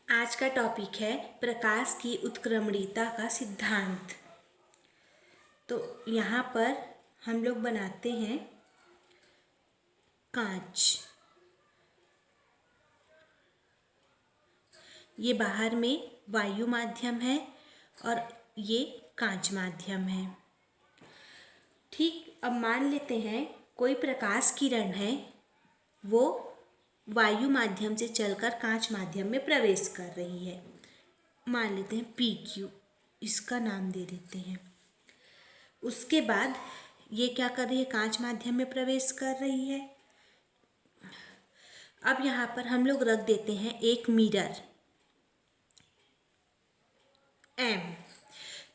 आज का टॉपिक है प्रकाश की उत्क्रमणीयता का सिद्धांत। तो यहाँ पर हम लोग बनाते हैं कांच। ये बाहर में वायु माध्यम है और ये कांच माध्यम है। ठीक, अब मान लेते हैं कोई प्रकाश किरण है, वो वायु माध्यम से चलकर कांच माध्यम में प्रवेश कर रही है। मान लेते हैं PQ, इसका नाम दे देते हैं। उसके बाद ये क्या कर रही है, कांच माध्यम में प्रवेश कर रही है। अब यहाँ पर हम लोग रख देते हैं एक मिरर M।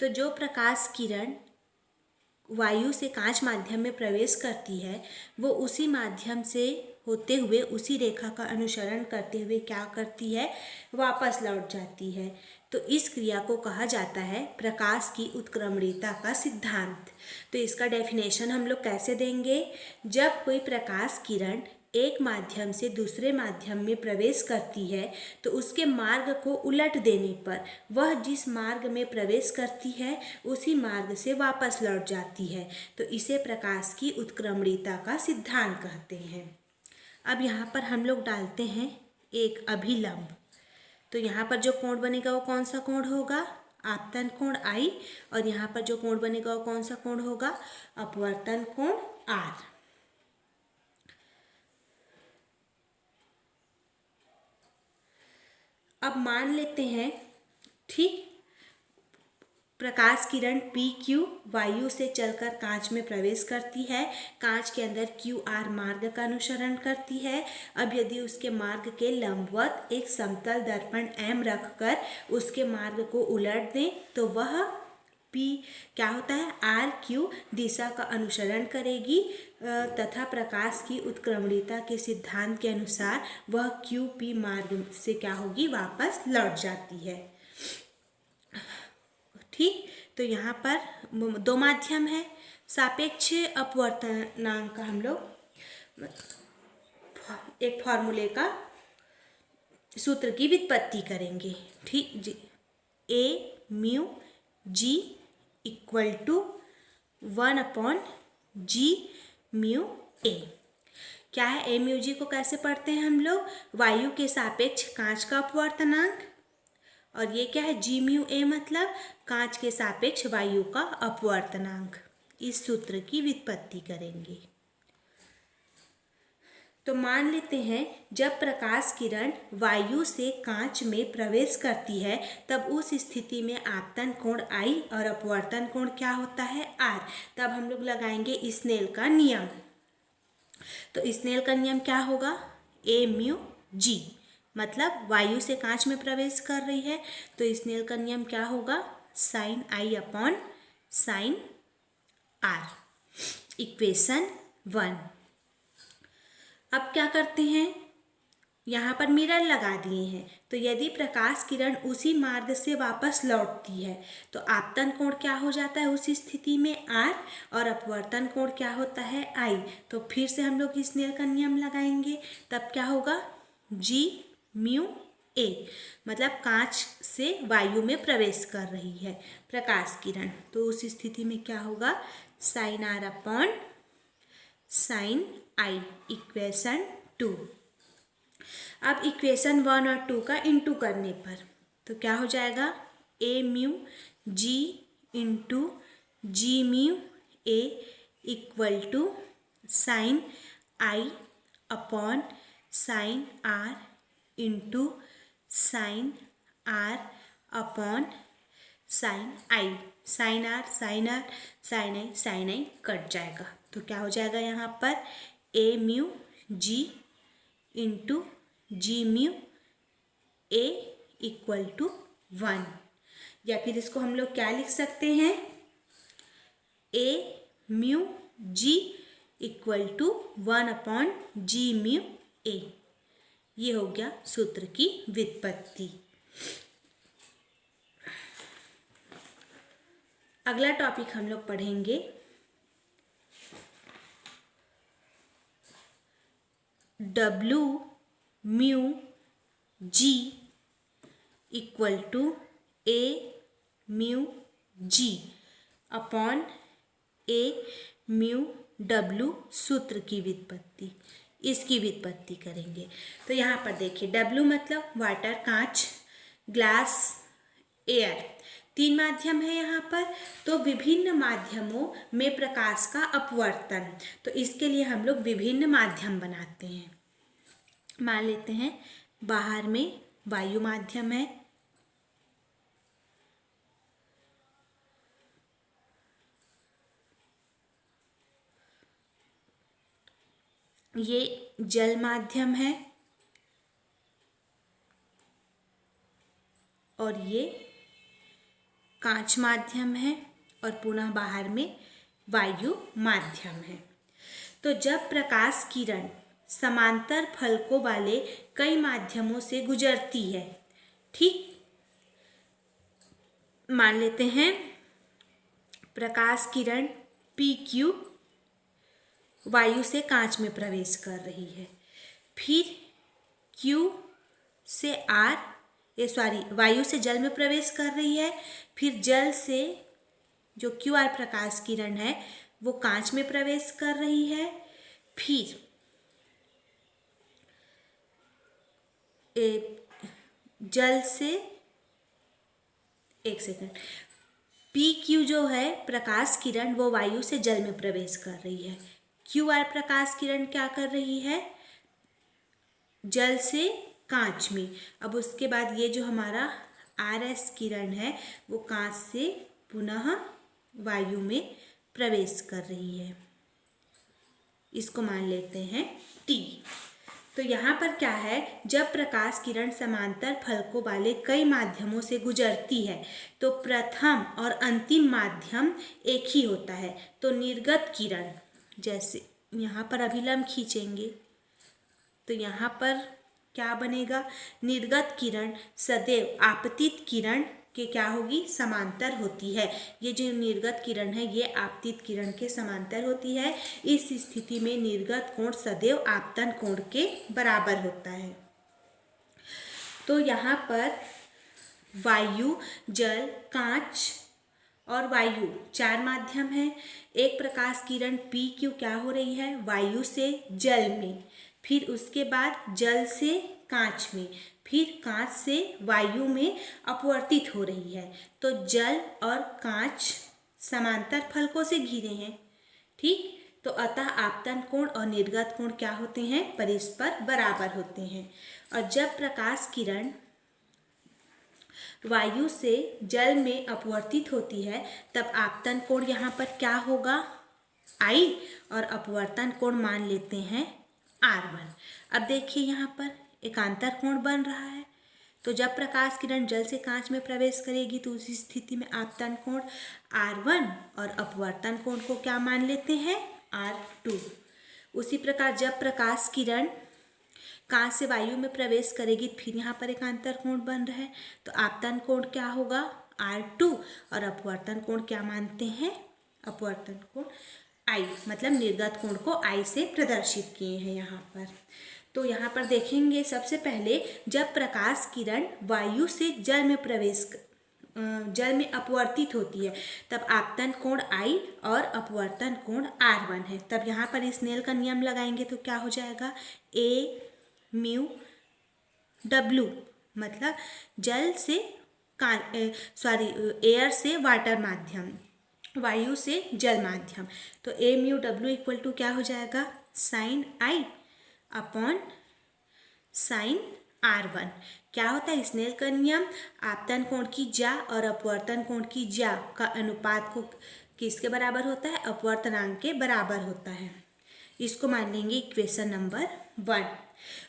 तो जो प्रकाश किरण वायु से कांच माध्यम में प्रवेश करती है, वो उसी माध्यम से होते हुए उसी रेखा का अनुसरण करते हुए क्या करती है, वापस लौट जाती है। तो इस क्रिया को कहा जाता है प्रकाश की उत्क्रमणीयता का सिद्धांत। तो इसका डेफिनेशन हम लोग कैसे देंगे, जब कोई प्रकाश किरण एक माध्यम से दूसरे माध्यम में प्रवेश करती है तो उसके मार्ग को उलट देने पर वह जिस मार्ग में प्रवेश करती है उसी मार्ग से वापस लौट जाती है। तो इसे प्रकाश की उत्क्रमणीयता का सिद्धांत कहते हैं। अब यहाँ पर हम लोग डालते हैं एक अभिलंब। तो यहाँ पर जो कोण बनेगा वो कौन सा कोण होगा, आपतन कोण I, और यहाँ पर जो कोण बनेगा वो कौन सा कोण होगा, अपवर्तन कोण R। अब मान लेते हैं, ठीक, प्रकाश किरण PQ वायु से चलकर कांच में प्रवेश करती है, कांच के अंदर QR मार्ग का अनुसरण करती है। अब यदि उसके मार्ग के लंबवत एक समतल दर्पण M रखकर उसके मार्ग को उलट दें तो वह P क्या होता है, RQ दिशा का अनुसरण करेगी तथा प्रकाश की उत्क्रमणीयता के सिद्धांत के अनुसार वह QP मार्ग से क्या होगी, वापस लौट जाती है। ठीक, तो यहाँ पर दो माध्यम है, सापेक्ष अपवर्तनांक का हम लोग एक फॉर्मूले का सूत्र की व्युत्पत्ति करेंगे। ठीक जी, A/μg इक्वल टू 1/g/μ_a। क्या है A/μg को कैसे पढ़ते हैं हम लोग, वायु के सापेक्ष कांच का अपवर्तनांक, और ये क्या है g/μ_a मतलब कांच के सापेक्ष वायु का अपवर्तनांक। इस सूत्र की व्युत्पत्ति करेंगे। तो मान लेते हैं जब प्रकाश किरण वायु से कांच में प्रवेश करती है तब उस स्थिति में आपतन कोण I और अपवर्तन कोण क्या होता है, R। तब हम लोग लगाएंगे स्नेल का नियम। तो स्नेल का नियम क्या होगा, A/μg मतलब वायु से कांच में प्रवेश कर रही है तो स्नेल का नियम क्या होगा, sin I/sin R। इक्वेशन 1। अब क्या करते हैं, यहाँ पर मिरर लगा दिए हैं, तो यदि प्रकाश किरण उसी मार्ग से वापस लौटती है तो आपतन कोण क्या हो जाता है उस स्थिति में, R, और अपवर्तन कोण क्या होता है, I। तो फिर से हम लोग स्नेल का नियम लगाएंगे, तब क्या होगा, g/μ_a मतलब कांच से वायु में प्रवेश कर रही है प्रकाश किरण, तो उस स्थिति में क्या होगा, sin R/sin I। इक्वेशन 2। अब इक्वेशन 1 और 2 का इंटू करने पर तो क्या हो जाएगा, A/μg into g/μ_a equal to sin I/sin R into sin R/sin I। sin R sin R sin I sin I cut जाएगा, तो क्या हो जाएगा यहाँ पर A/μg into g/μ_a equal to 1। या फिर इसको हम लोग क्या लिख सकते हैं, A/μg इक्वल टू 1/g/μ_a। ये हो गया सूत्र की व्युत्पत्ति। अगला टॉपिक हम लोग पढ़ेंगे W/μg equal to A mu ji upon A mu W सूत्र की व्युत्पत्ति, इसकी व्युत्पत्ति करेंगे। तो यहाँ पर देखिए डब्ल्यू मतलब वाटर, कांच, ग्लास, एयर, 3 माध्यम है यहाँ पर। तो विभिन्न माध्यमों में प्रकाश का अपवर्तन, तो इसके लिए हम लोग विभिन्न माध्यम बनाते हैं। मान लेते हैं बाहर में वायु माध्यम है, ये जल माध्यम है और ये कांच माध्यम है और पुनः बाहर में वायु माध्यम है। तो जब प्रकाश किरण समांतर फलकों वाले कई माध्यमों से गुजरती है, ठीक, मान लेते हैं प्रकाश किरण पी क्यू वायु से कांच में प्रवेश कर रही है, फिर क्यू से वायु से जल में प्रवेश कर रही है, फिर जल से जो क्यू आर प्रकाश किरण है वो कांच में प्रवेश कर रही है, फिर जल से पी क्यू जो है प्रकाश किरण वो वायु से जल में प्रवेश कर रही है, क्यू आर प्रकाश किरण क्या कर रही है, जल से कांच में। अब उसके बाद ये जो हमारा आर एस किरण है वो कांच से पुनः वायु में प्रवेश कर रही है, इसको मान लेते हैं टी। तो यहाँ पर क्या है, जब प्रकाश किरण समांतर फलकों वाले कई माध्यमों से गुजरती है तो प्रथम और अंतिम माध्यम एक ही होता है। तो निर्गत किरण, जैसे यहाँ पर अभिलंब खींचेंगे तो यहाँ पर क्या बनेगा, निर्गत किरण सदैव आपतित किरण के क्या होगी, समांतर होती है। ये जो निर्गत किरण है ये आपतित किरण के समांतर होती है। इस स्थिति में निर्गत कोण सदैव आपतन कोण के बराबर होता है। तो यहाँ पर वायु, जल, कांच और वायु 4 माध्यम है। एक प्रकाश किरण पी क्यू क्या हो रही है, वायु से जल में, फिर उसके बाद जल से कांच में, फिर कांच से वायु में अपवर्तित हो रही है। तो जल और कांच समांतर फलकों से घिरे हैं, ठीक। तो अतः आपतन कोण और निर्गत कोण क्या होते हैं, परस्पर बराबर होते हैं। और जब प्रकाश किरण वायु से जल में अपवर्तित होती है तब आपतन कोण यहाँ पर क्या होगा, आई, और अपवर्तन कोण मान लेते हैं R1। अब देखिए यहाँ पर एकांतर कोण बन रहा है। तो जब प्रकाश किरण जल से कांच में प्रवेश करेगी तो उस स्थिति में आपतन कोण R1 और अपवर्तन कोण को क्या मान लेते हैं, R2। उसी प्रकार जब प्रकाश किरण कांच से वायु में प्रवेश करेगी फिर यहाँ पर एकांतर कोण बन रहा है, तो आपतन कोण क्या होगा, R2, और अपवर्तन कोण क्या मानते हैं, अपवर्तन कोण I, मतलब निर्गत कोण को I से प्रदर्शित किए हैं यहाँ पर। तो यहाँ पर देखेंगे सबसे पहले जब प्रकाश किरण वायु से जल में अपवर्तित होती है तब आपतन कोण I और अपवर्तन कोण R1 है। तब यहाँ पर स्नेल का नियम लगाएंगे तो क्या हो जाएगा, ए म्यू डब्ल्यू, मतलब जल से एयर से वाटर माध्यम, वायु से जल माध्यम। तो ए म्यू डब्ल्यू इक्वल टू क्या हो जाएगा, साइन आई अपॉन साइन R1। क्या होता है स्नेल का नियम, आपतन कोण की ज्या और अपवर्तन कोण की ज्या का अनुपात को किसके बराबर होता है, अपवर्तनांक के बराबर होता है। इसको मान लेंगे इक्वेशन नंबर 1।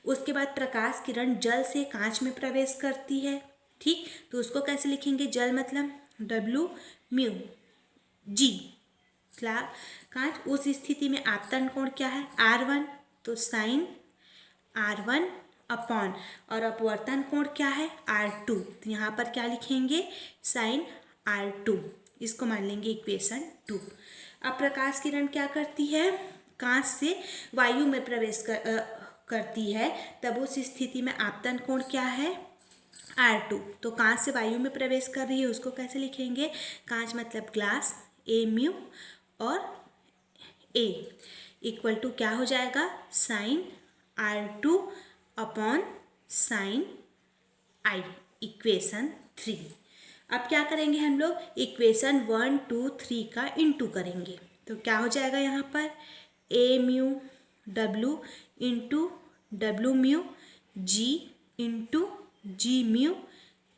उसके बाद प्रकाश किरण जल से कांच में प्रवेश करती है, ठीक। तो उसको कैसे लिखेंगे, जल मतलब डब्ल्यू म्यू जी कांच। उस स्थिति में आपतन कोण क्या है, R1, तो साइन R1 अपॉन, और अपवर्तन कोण क्या है, R2। तो यहाँ पर क्या लिखेंगे, साइन R2। इसको मान लेंगे इक्वेशन 2। अब प्रकाश किरण क्या करती है, कांच से वायु में प्रवेश करती है, तब उस स्थिति में आपतन कोण क्या है, R2। तो कांच से वायु में प्रवेश कर रही है उसको कैसे लिखेंगे? कांच मतलब ग्लास, ए म्यू और ए इक्वल टू क्या हो जाएगा? Sine R2 upon sine I, equation 3। अब क्या करेंगे हम लोग? इक्वेशन 1, 2, 3 का इंटू करेंगे। तो क्या हो जाएगा यहाँ पर? A mu W into W mu G into G mu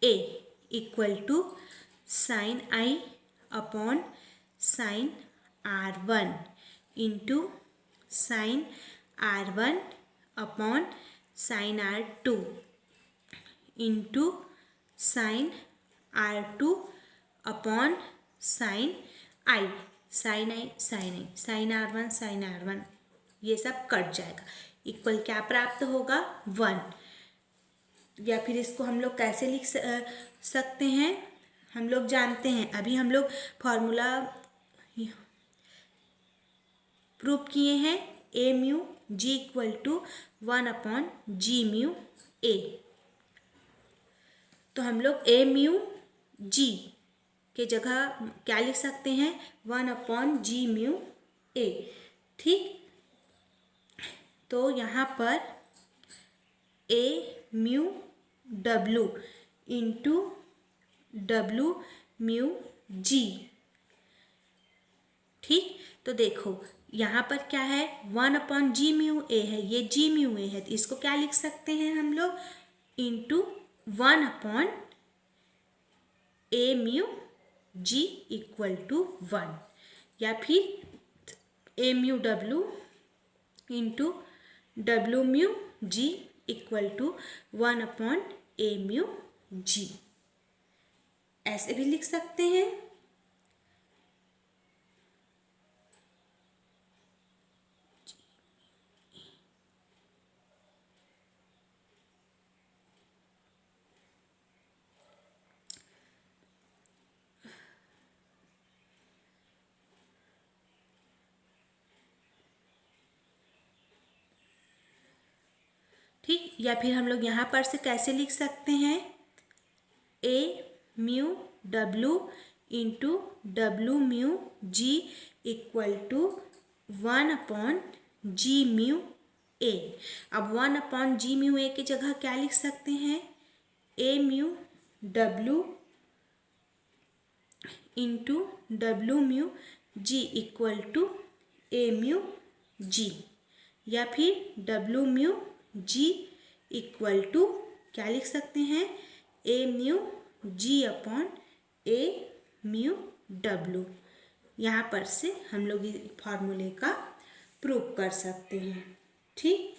A equal to sine I upon sine R1 into sine R1 upon sine R2 into sine R2 upon sine I, sine I, sine I, sine R1, sine R1 ये सब cut जाएगा। Equal क्या प्राप्त होगा? 1। या फिर इसको हम लोग कैसे लिख सकते हैं? हम लोग जानते हैं, अभी हम लोग फॉर्मूला प्रूव किए हैं। A mu G equal to 1 upon G mu A. तो हम लोग ए म्यू जी के जगह क्या लिख सकते हैं? 1 अपॉन जी म्यू ए। ठीक, तो यहाँ पर A mu W into W mu G. ठीक, तो देखो यहाँ पर क्या है? 1 अपॉन जी म्यू ए है, ये जी म्यू ए है, तो इसको क्या लिख सकते हैं हम लोग? Into 1 upon A mu G equal to 1। या फिर A mu W into W mu G equal to 1 upon A mu G, ऐसे भी लिख सकते हैं। ठीक, या फिर हम लोग यहाँ पर से कैसे लिख सकते हैं? A mu W into W mu G equal to 1 upon G mu A. अब 1 अपॉन जी म्यू ए की जगह क्या लिख सकते हैं? A mu W into W mu G equal to A mu G. या फिर W mu G equal to क्या लिख सकते हैं? A mu ji upon A mu W. यहाँ पर से हम लोग इस फार्मूले का प्रूव कर सकते हैं। ठीक।